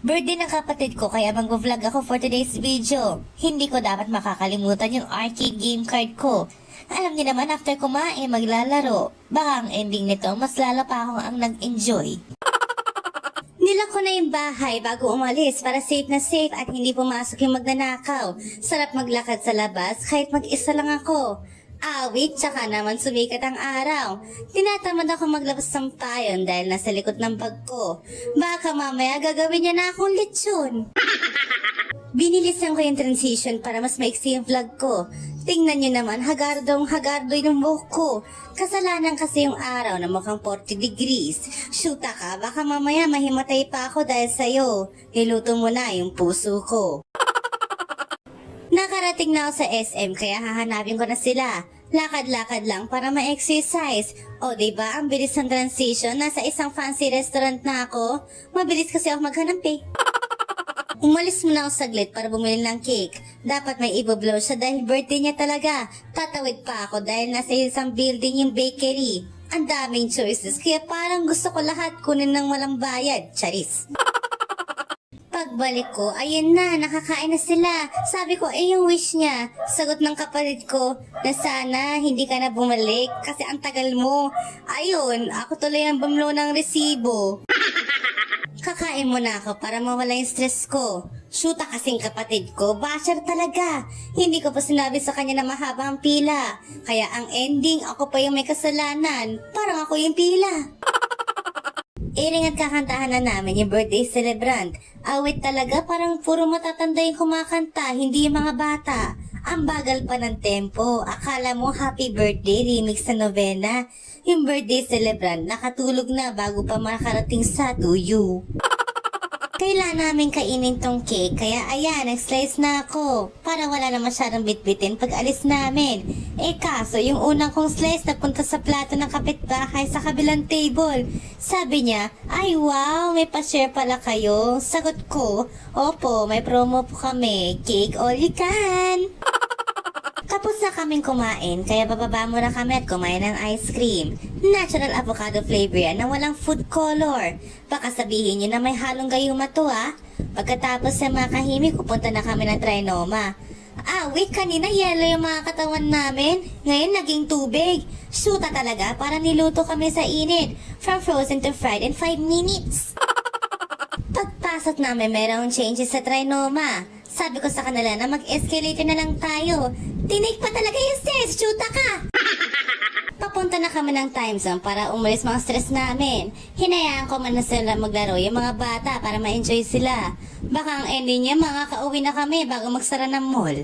Birthday ng kapatid ko kaya mag-vlog ako for today's video. Hindi ko dapat makakalimutan yung arcade game card ko. Alam niyo naman after kumain maglalaro. Baka ang ending nito mas lala pa akong ang nag-enjoy. Nilak ko na yung bahay bago umalis para safe na safe at hindi pumasok yung magnanakaw. Sarap maglakad sa labas kahit mag-isa lang ako. Awit, tsaka naman sumikat ang araw. Tinatamad ako maglabas ng payon dahil nasa likod ng bag ko. Baka mamaya gagawin niya na akong lechon. Binilisan ko yung transition para mas maiksi yung vlog ko. Tingnan nyo naman, hagardo yung buhok ko. Kasalanan kasi yung araw na mukhang 40 degrees. Shoota ka, baka mamaya mahimatay pa ako dahil sa'yo. Niluto mo na yung puso ko. Nakarating na ako sa SM kaya hahanapin ko na sila. Lakad-lakad lang para ma-exercise. O diba, ang bilis ng transition. Nasa isang fancy restaurant na ako. Mabilis kasi ako maghanap eh. Umalis muna ako saglit para bumili ng cake. Dapat may iboblow siya dahil birthday niya talaga. Tatawid pa ako dahil nasa isang building yung bakery. Ang daming choices kaya parang gusto ko lahat kunin ng walang bayad. Charis. Pagbalik ko, ayun na, nakakain na sila. Sabi ko, yung wish niya. Sagot ng kapatid ko na sana hindi ka na bumalik kasi ang tagal mo. Ayun, ako tuloy ang bumlo ng resibo. Kakain muna ako para mawala yung stress ko. Shoota kasing kapatid ko, basher talaga. Hindi ko pa sinabi sa kanya na mahaba ang pila. Kaya ang ending, ako pa yung may kasalanan. Parang ako yung pila. Iring at kakantahan na namin yung birthday celebrant. Awit talaga, parang puro matatanda yung kumakanta, hindi yung mga bata. Ang bagal pa ng tempo. Akala mo happy birthday, remix na novena. Yung birthday celebrant, nakatulog na bago pa makarating sa to you. Kailan namin kainin tong cake, kaya ayan, nag-slice na ako. Para wala na masyadong bitbitin pag alis namin. Kaso, yung unang kong slice napunta sa plato ng kapitbahay sa kabilang table. Sabi niya, ay wow, may pa-share pala kayo. Sagot ko, opo, may promo po kami. Cake all you can. Tapos na kaming kumain, kaya bababa muna kami at kumain ng ice cream. Natural avocado flavor yan na walang food color. Baka sabihin nyo na may halong gayuma to ah. Pagkatapos sa mga kahimik, pupunta na kami ng Trinoma. Wait, kanina yellow yung mga katawan namin. Ngayon naging tubig. Shoota talaga para niluto kami sa init. From frozen to fried in 5 minutes. Pagpasok namin, merong changes sa Trinoma. Sabi ko sa kanila na mag-escalator na lang tayo. Tinake pa talaga yung stairs, shoota ka! Papunta na kami ng time zone para umalis mga stress namin. Hinayaan ko man na sila maglaro yung mga bata para ma-enjoy sila. Baka ang ending niya makakauwi na kami bago magsara ng mall.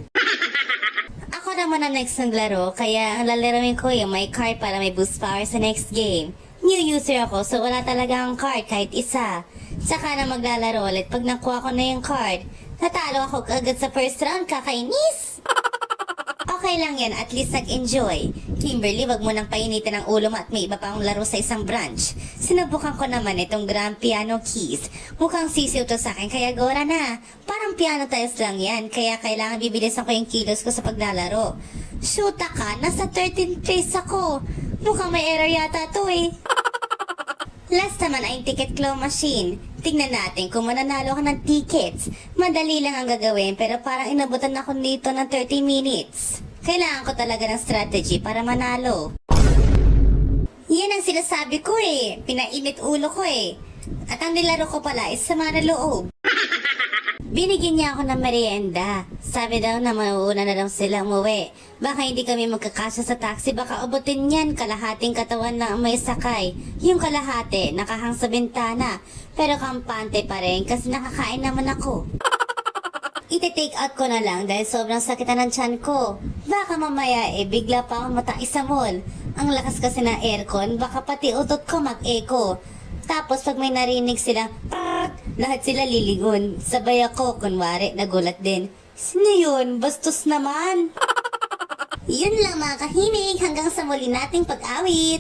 Ako naman ang next naglaro, kaya ang lalaroin ko yung my card para may boost power sa next game. New user ako so wala talaga ang card kahit isa. Saka na maglalaro ulit pag nakuha ko na yung card. Natalo ako agad sa first round, kakainis! Okay lang yan, at least nag-enjoy. Kimberly, wag mo nang painitin ang ulo mo at may iba pa akong laro sa isang branch. Sinubukan ko naman itong grand piano keys. Mukhang sisiw to sa akin, kaya gora na. Parang piano tiles lang yan, kaya kailangan bibilisan ko yung kilos ko sa paglalaro. Shoota ka, nasa 13th place ako. Mukhang may error yata to eh. Last naman ay ticket claw machine. Tingnan natin kung mananalo ka ng tickets. Madali lang ang gagawin pero parang inabutan ako dito ng 30 minutes. Kailangan ko talaga ng strategy para manalo. Yan ang sinasabi ko eh. Pinainit ulo ko eh. At ang nilaro ko pala is sama na loob. Binigyan niya ako ng merienda. Sabi daw na mauuna na daw sila umuwi. Baka hindi kami magkakasya sa taxi, baka abutin yan. Kalahating katawan na ang may sakay. Yung kalahati, nakahang sa bintana. Pero kampante pa rin kasi nakakain naman ako. Ite-take out ko na lang dahil sobrang sakitan ng tiyan ko. Baka mamaya bigla pa akong matai sa mall. Ang lakas kasi ng aircon, baka pati utot ko mag-echo. Tapos pag may narinig silang lahat sila lilingon. Sabay ako, kunwari, nagulat din. Sino yun? Bastos naman. Yun lang mga kahimik, hanggang sa muli nating pag-awit.